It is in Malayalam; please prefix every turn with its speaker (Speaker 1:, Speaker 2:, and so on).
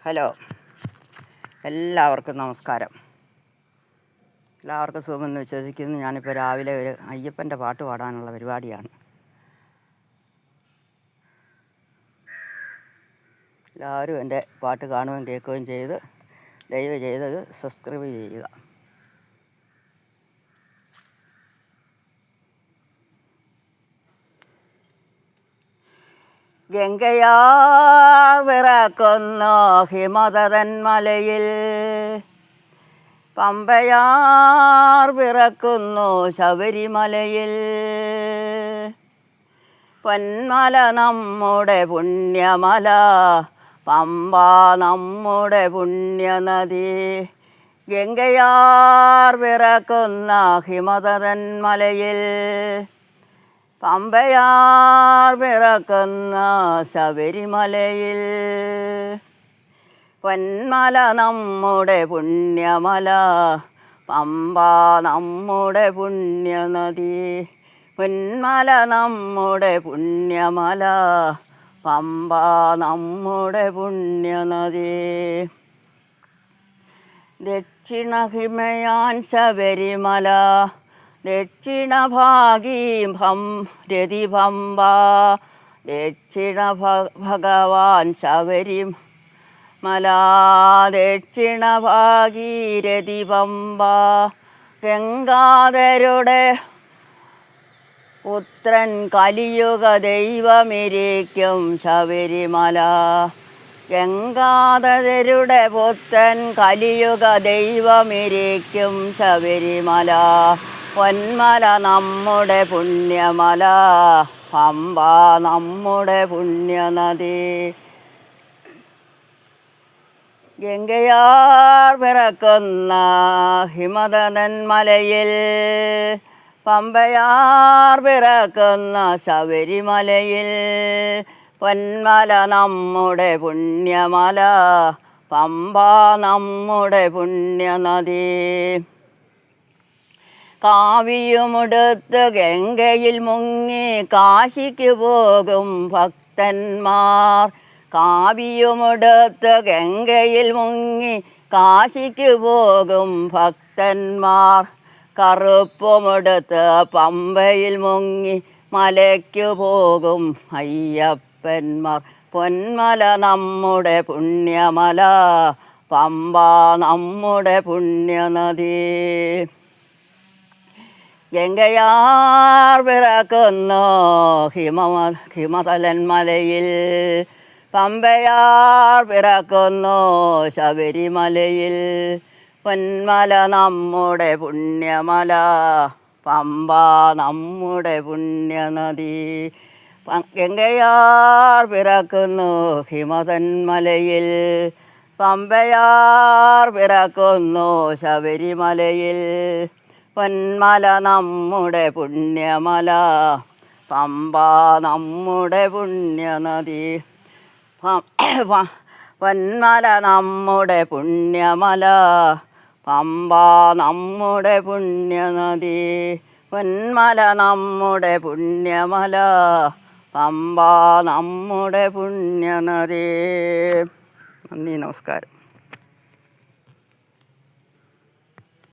Speaker 1: ഹലോ, എല്ലാവർക്കും നമസ്കാരം. എല്ലാവർക്കും സുഖമെന്ന് വിശ്വസിക്കുന്നു. ഞാനിപ്പോൾ രാവിലെ ഒരു അയ്യപ്പൻ്റെ പാട്ട് പാടാനുള്ള പരിപാടിയാണ്. എല്ലാവരും എൻ്റെ പാട്ട് കാണുകയും കേൾക്കുകയും ചെയ്ത് ദയവ് ചെയ്തത് സബ്സ്ക്രൈബ് ചെയ്യുക. ഗംഗയാർ വിറക്കുന്നു ഹിമതന്മലയിൽ, പമ്പയാർ വിറക്കുന്നു ശബരിമലയിൽ. പൊന്മല നമ്മുടെ പുണ്യമല, പമ്പ നമ്മുടെ പുണ്യനദി. ഗംഗയാർ വിറക്കുന്ന ഹിമതന്മലയിൽ, പമ്പയാർ വിറക്കുന്ന ശബരിമലയിൽ. പൊന്മല നമ്മുടെ പുണ്യമല, പമ്പ നമ്മുടെ പുണ്യനദി. പൊന്മല നമ്മുടെ പുണ്യമല, പമ്പ നമ്മുടെ പുണ്യനദി. ദക്ഷിണ ഹിമയാൻ ശബരിമല, ദക്ഷിണഭാഗീം രതി പമ്പ. ദക്ഷിണ ഭഗവാൻ ശബരിമല, ദക്ഷിണ ഭാഗീരഥി പമ്പ. ഗംഗാധരുടെ പുത്രൻ കലിയുഗ ദൈവമിരിക്കും ശബരിമല. ഗംഗാധരരുടെ പുത്രൻ കലിയുഗ ദൈവമിരിക്കും ശബരിമല. പൊന്മല നമ്മുടെ പുണ്യമല, പമ്പ നമ്മുടെ പുണ്യനദി. ഗംഗയാർ പിറക്കുന്ന ഹിമതന്മലയിൽ, പമ്പയാർ പിറക്കുന്ന ശബരിമലയിൽ. പൊന്മല നമ്മുടെ പുണ്യമല, പമ്പ നമ്മുടെ പുണ്യനദി. കാവിയുമെടുത്ത് ഗംഗയിൽ മുങ്ങി കാശിക്ക് പോകും ഭക്തന്മാർ. കാവിയുമെടുത്ത് ഗംഗയിൽ മുങ്ങി കാശിക്ക് പോകും ഭക്തന്മാർ. കറുപ്പുമെടുത്ത് പമ്പയിൽ മുങ്ങി മലയ്ക്കു പോകും അയ്യപ്പന്മാർ. പൊന്മല നമ്മുടെ പുണ്യമല, പമ്പ നമ്മുടെ പുണ്യനദി. ഗംഗയാർ പിറക്കുന്നു ഹിമതന്മലയിൽ, പമ്പയാർ പിറക്കുന്നു ശബരിമലയിൽ. പൊന്മല നമ്മുടെ പുണ്യമല, പമ്പ നമ്മുടെ പുണ്യനദി. ഗംഗയാർ പിറക്കുന്നു ഹിമതന്മലയിൽ, പമ്പയാർ പിറക്കുന്നു ശബരിമലയിൽ. പൊന്മല നമ്മുടെ പുണ്യമല, പമ്പ നമ്മുടെ പുണ്യനദി. പൊന്മല നമ്മുടെ പുണ്യമല, പമ്പ നമ്മുടെ പുണ്യനദി. പൊന്മല നമ്മുടെ പുണ്യമല, പമ്പ നമ്മുടെ പുണ്യനദി. നന്ദി, നമസ്കാരം.